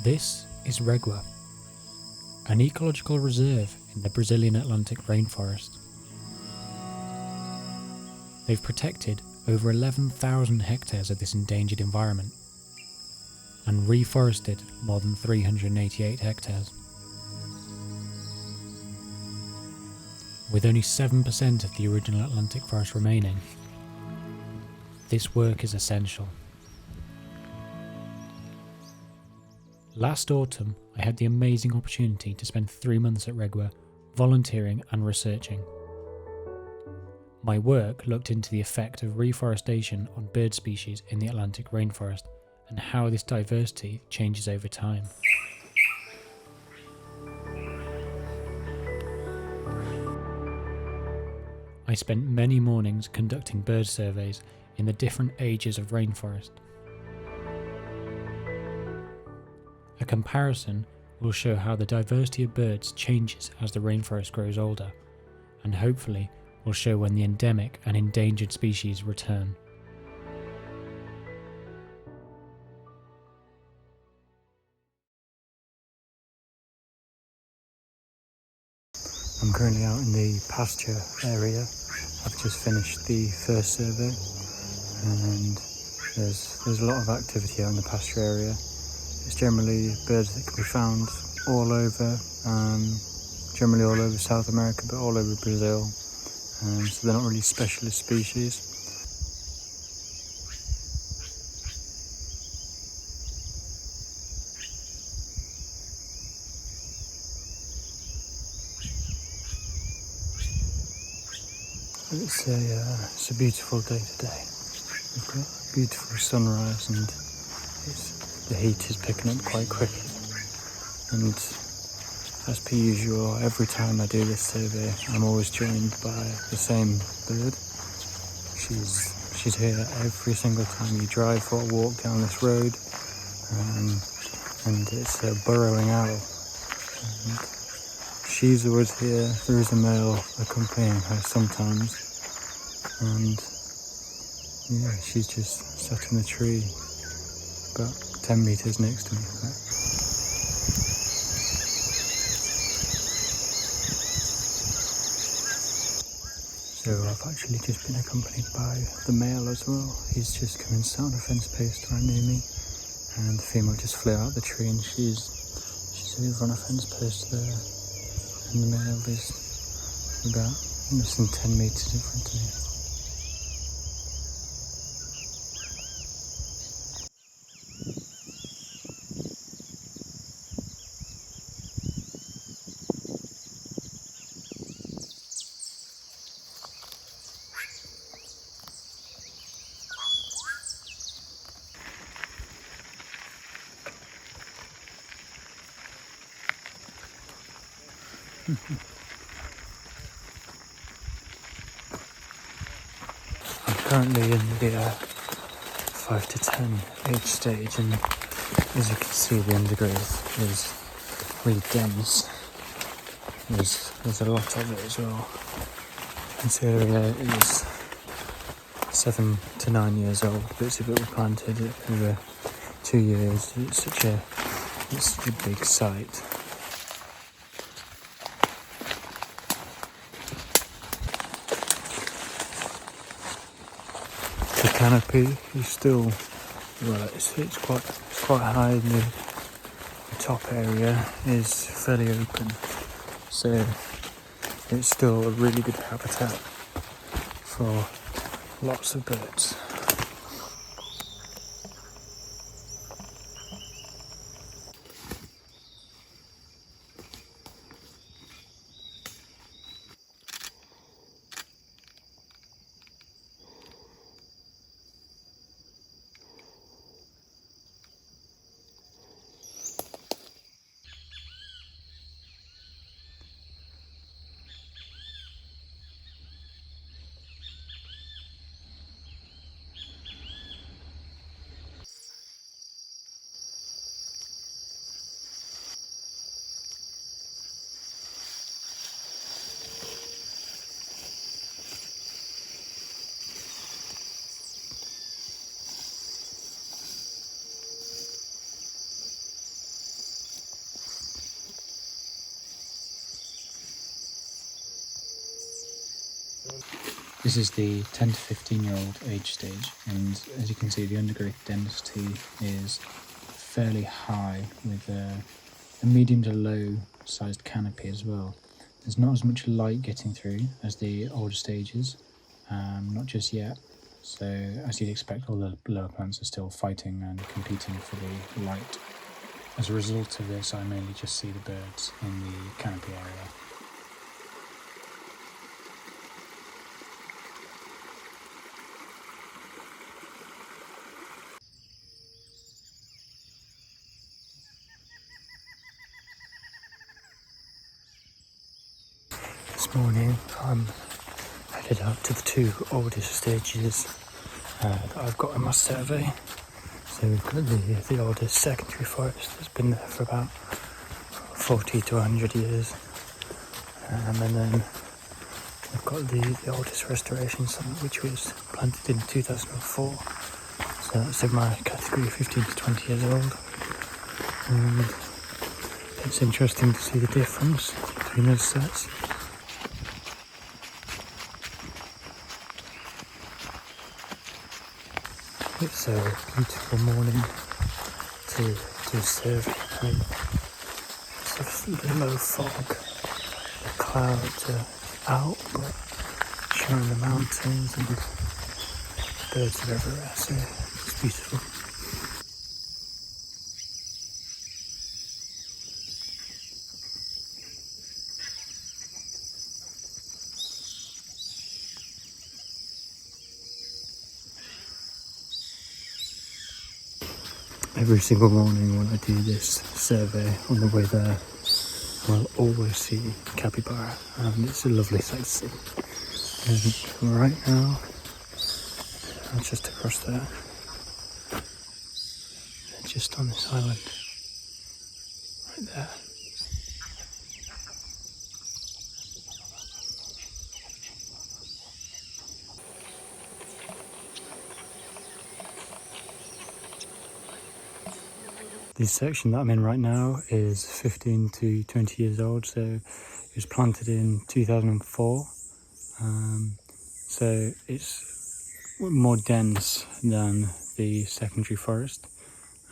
This is REGUA, an ecological reserve in the Brazilian Atlantic rainforest. They've protected over 11,000 hectares of this endangered environment and reforested more than 388 hectares. With only 7% of the original Atlantic forest remaining, this work is essential. Last autumn, I had the amazing opportunity to spend 3 months at REGUA volunteering and researching. My work looked into the effect of reforestation on bird species in the Atlantic rainforest and how this diversity changes over time. I spent many mornings conducting bird surveys in the different ages of rainforest. A comparison will show how the diversity of birds changes as the rainforest grows older, and hopefully will show when the endemic and endangered species return. I'm currently out in the pasture area. I've just finished the first survey and there's a lot of activity out in the pasture area. It's generally birds that can be found all over, generally all over South America, but all over Brazil. So they're not really specialist species. It's a beautiful day today. We've got a beautiful sunrise and the heat is picking up quite quickly. And as per usual, every time I do this survey, I'm always joined by the same bird. She's here every single time you drive or walk down this road, and it's a burrowing owl. And she's always here. There is a male accompanying her sometimes, and yeah, she's just sat in the tree about 10 meters next to me. So I've actually just been accompanied by the male as well. He's just come and sat on a fence post right near me, and the female just flew out the tree and she's over on a fence post there, and the male is about less than 10 meters in front of me. I'm currently in the 5 to 10 age stage, and as you can see, the undergrowth is really dense. There's a lot of it as well. This area is 7 to 9 years old. Bits of it were planted over 2 years. It's such a big site. The canopy is still, well, it's quite high. The top area is fairly open, so it's still a really good habitat for lots of birds. This is the 10 to 15-year-old age stage, and as you can see, the undergrowth density is fairly high with a medium to low sized canopy as well. There's not as much light getting through as the older stages, not just yet. So as you'd expect, all the lower plants are still fighting and competing for the light. As a result of this, I mainly just see the birds in the canopy area. This morning I'm headed out to the two oldest stages that I've got in my survey. So we've got the oldest secondary forest that's been there for about 40 to 100 years. And then we've got the oldest restoration site, which was planted in 2004. So that's in my category 15 to 20 years old. And it's interesting to see the difference between those sets. It's a beautiful morning to survey. It's a low fog. The clouds are out, but showing the mountains and birds are everywhere. So it's beautiful. Every single morning when I do this survey on the way there, I'll always see capybara, and it's a lovely sight to see. And right now, I'm just across there, just on this island, right there. The section that I'm in right now is 15 to 20 years old, so it was planted in 2004. So it's more dense than the secondary forest.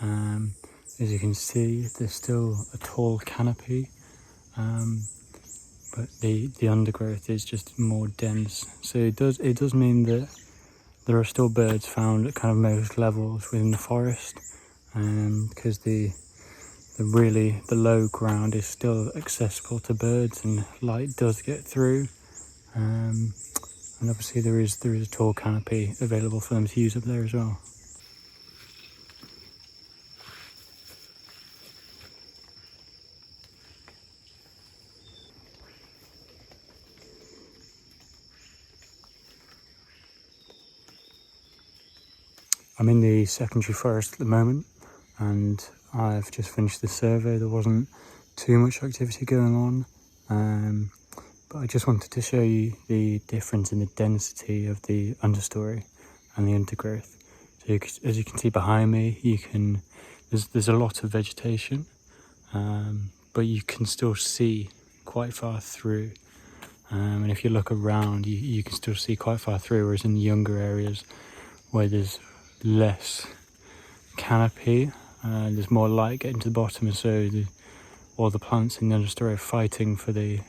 As you can see, there's still a tall canopy, but the undergrowth is just more dense. So it does mean that there are still birds found at kind of most levels within the forest. Because the low ground is still accessible to birds and light does get through, and obviously there is a tall canopy available for them to use up there as well. I'm in the secondary forest at the moment, and I've just finished the survey. There wasn't too much activity going on, but I just wanted to show you the difference in the density of the understory and the undergrowth. So as you can see behind me, there's a lot of vegetation, but you can still see quite far through. And if you look around, you can still see quite far through, whereas in the younger areas where there's less canopy, there's more light getting to the bottom, and so all the plants in the understory are fighting for the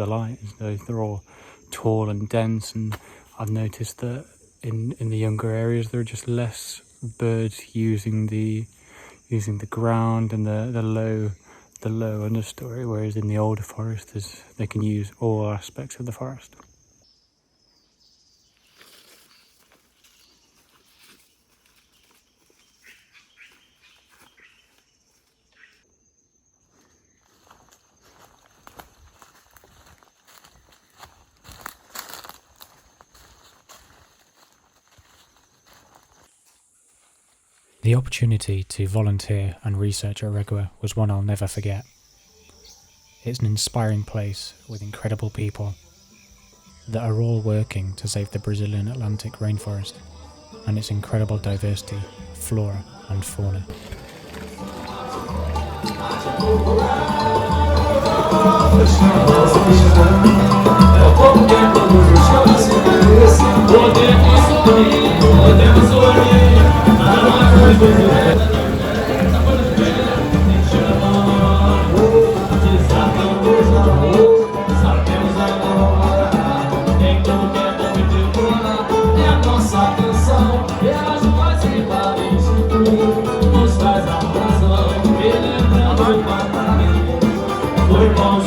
light. So they're all tall and dense, and I've noticed that in the younger areas there are just less birds using the ground and the low understory, whereas in the older forest they can use all aspects of the forest. The opportunity to volunteer and research at REGUA was one I'll never forget. It's an inspiring place with incredible people that are all working to save the Brazilian Atlantic rainforest and its incredible diversity of flora and fauna. Foi bom,